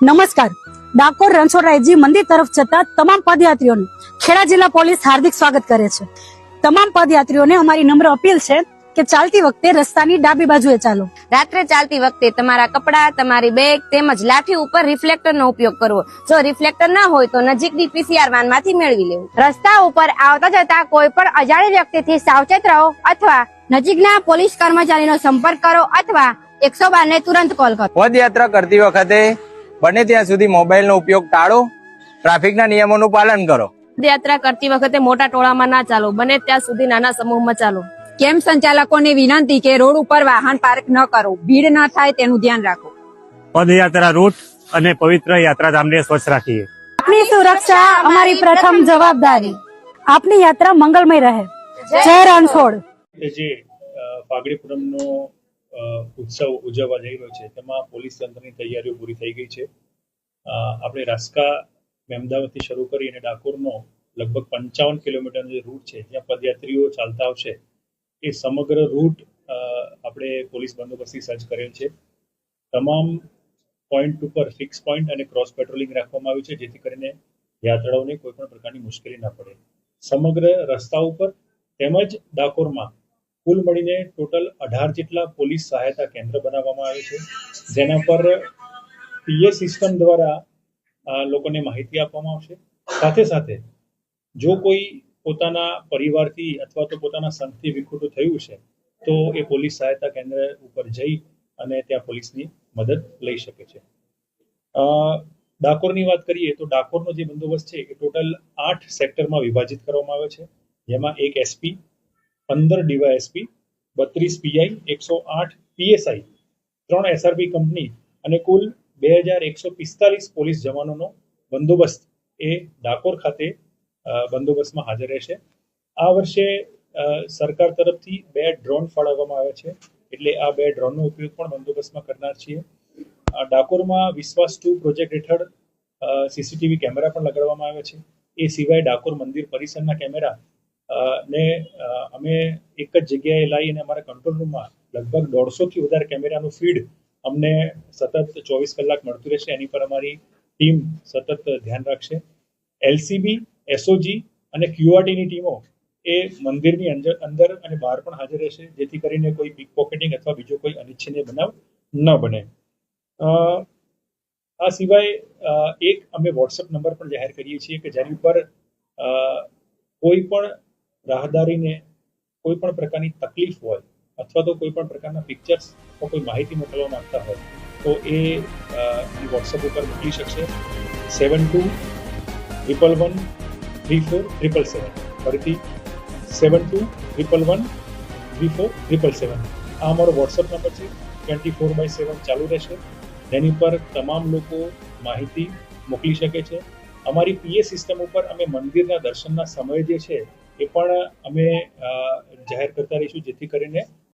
નમસ્કાર. ડાકોર રણછોડરાયજી મંદિર તરફ જતા તમામ પદયાત્રીઓનું ખેડા જિલ્લા પોલીસ હાર્દિક સ્વાગત કરે છે. તમામ પદયાત્રીઓને અમારી નમ્ર અપીલ છે કે ચાલતી વખતે રસ્તાની ડાબી બાજુએ ચાલો. રાત્રે ચાલતી વખતે તમારા કપડા, તમારી બેગ તેમજ લાઠી ઉપર રિફ્લેક્ટરનો ઉપયોગ કરવો. જો રિફ્લેક્ટર ન હોય તો નજીકની પીસીઆર વાનમાંથી મેળવી લેવું. રસ્તા ઉપર આવતા જતા કોઈ પણ અજાણી વ્યક્તિથી સાવચેત રહો અથવા નજીકના પોલીસ કર્મચારીનો સંપર્ક કરો અથવા 112 ને તુરંત કોલ કરો. પદયાત્રા કરતી વખતે બને ત્યાં સુધી મોબાઈલનો ઉપયોગ ટાળો. ટ્રાફિકના નિયમોનું પાલન કરો. પદયાત્રા કરતી વખતે મોટા ટોળામાં ના ચાલો, બને ત્યાં સુધી નાના સમૂહમાં ચાલો. કેમ્પ સંચાલકોને વિનંતી કે રોડ ઉપર વાહન પાર્ક ન કરો, ભીડ ન થાય તેનું ધ્યાન રાખો. પદયાત્રા રૂટ અને પવિત્ર યાત્રાધામને સ્વચ્છ રાખીએ. આપની સુરક્ષા અમારી પ્રથમ જવાબદારી. આપની યાત્રા મંગલમય રહે. જય રણછોડ. જે પાઘડી પૂનમનો ઉત્સવ ઉજવવા જઈ રહ્યો છે તેમાં પોલીસ તંત્રની તૈયારીઓ પૂરી થઈ ગઈ છે. આપણે રાસ્કા મહેમદાવાદથી શરૂ કરી અને ડાકોરનો લગભગ 55 કિલોમીટરનો જે રૂટ છે જ્યાં પદયાત્રીઓ ચાલતા આવશે એ સમગ્ર રૂટ આપણે પોલીસ બંદોબસ્તથી સજ્જ કરેલ છે. તમામ પોઈન્ટ ઉપર ફિક્સ પોઈન્ટ અને ક્રોસ પેટ્રોલિંગ રાખવામાં આવ્યું છે જેથી કરીને યાત્રાળુઓને કોઈ પણ પ્રકારની મુશ્કેલી ના પડે. સમગ્ર રસ્તા ઉપર તેમજ ડાકોરમાં કુલ મળીને ટોટલ 18 જેટલા પોલીસ સહાયતા કેન્દ્ર બનાવવામાં આવે છે જેના પર પીએ સિસ્ટમ દ્વારા લોકોને માહિતી આપવામાં આવશે. સાથે સાથે જો કોઈ પોતાના પરિવારથી અથવા તો પોતાના સંઘથી વિખૂટું થયું છે તો એ પોલીસ સહાયતા કેન્દ્ર ઉપર જઈ અને ત્યાં પોલીસની મદદ લઈ શકે છે. ડાકોરની વાત કરીએ તો ડાકોરનો જે બંદોબસ્ત છે એ ટોટલ 8 સેક્ટરમાં વિભાજિત કરવામાં આવ્યો છે જેમાં 1 SP, 15 DYSP, 32 PI, 108 PSI, 3 SRP company અને કુલ 2145 પોલીસ જવાનોનો બંદોબસ્ત એ ડાકોર ખાતે બંદોબસ્તમાં હાજર રહેશે. આ વર્ષે સરકાર તરફથી 2 ડ્રોન ફાળવવામાં આવ્યા છે એટલે આ 2 ડ્રોનનો ઉપયોગ પણ બંદોબસ્તમાં કરનાર છીએ. ડાકોરમાં વિશ્વાસ 2 પ્રોજેક્ટ હેઠળ સીસીટીવી કેમેરા પણ લગાડવામાં આવ્યા છે. એ સિવાય ડાકોર મંદિર પરિસરના કેમેરા ને અમે એક જ જગ્યાએ લાવી અને અમારા કંટ્રોલ રૂમમાં લગભગ 150થી વધારે કેમેરાનું ફીડ અમને સતત 24 કલાક મળતું રહેશે. એની પર અમારી ટીમ સતત ધ્યાન રાખશે. એલસીબી, એસઓજી અને ક્યુઆરટીની ટીમો એ મંદિરની અંદર અને બહાર પણ હાજર રહેશે જેથી કરીને કોઈ પિક પોકેટિંગ અથવા બીજો કોઈ અનિચ્છનીય બનાવ ન બને. આ સિવાય એક અમે વોટ્સએપ નંબર પણ જાહેર કરીએ છીએ કે જેની ઉપર કોઈ પણ રાહદારીને કોઈ પણ પ્રકારની તકલીફ હોય અથવા તો કોઈ પણ પ્રકારના પિક્ચર્સ અથવા કોઈ માહિતી મોકલવા માંગતા હોય તો એ વોટ્સએપ ઉપર મોકલી શકશે. 7211134777. ફરીથી 7211134777. આ અમારો વોટ્સએપ નંબર છે. 24/7 ચાલુ રહેશે. તેની પર તમામ લોકો માહિતી મોકલી શકે છે. અમારી પીએ સિસ્ટમ ઉપર અમે મંદિરના દર્શનના સમય જે છે એ પણ અમે જાહેર કરતા રહીશું જેથી કરીને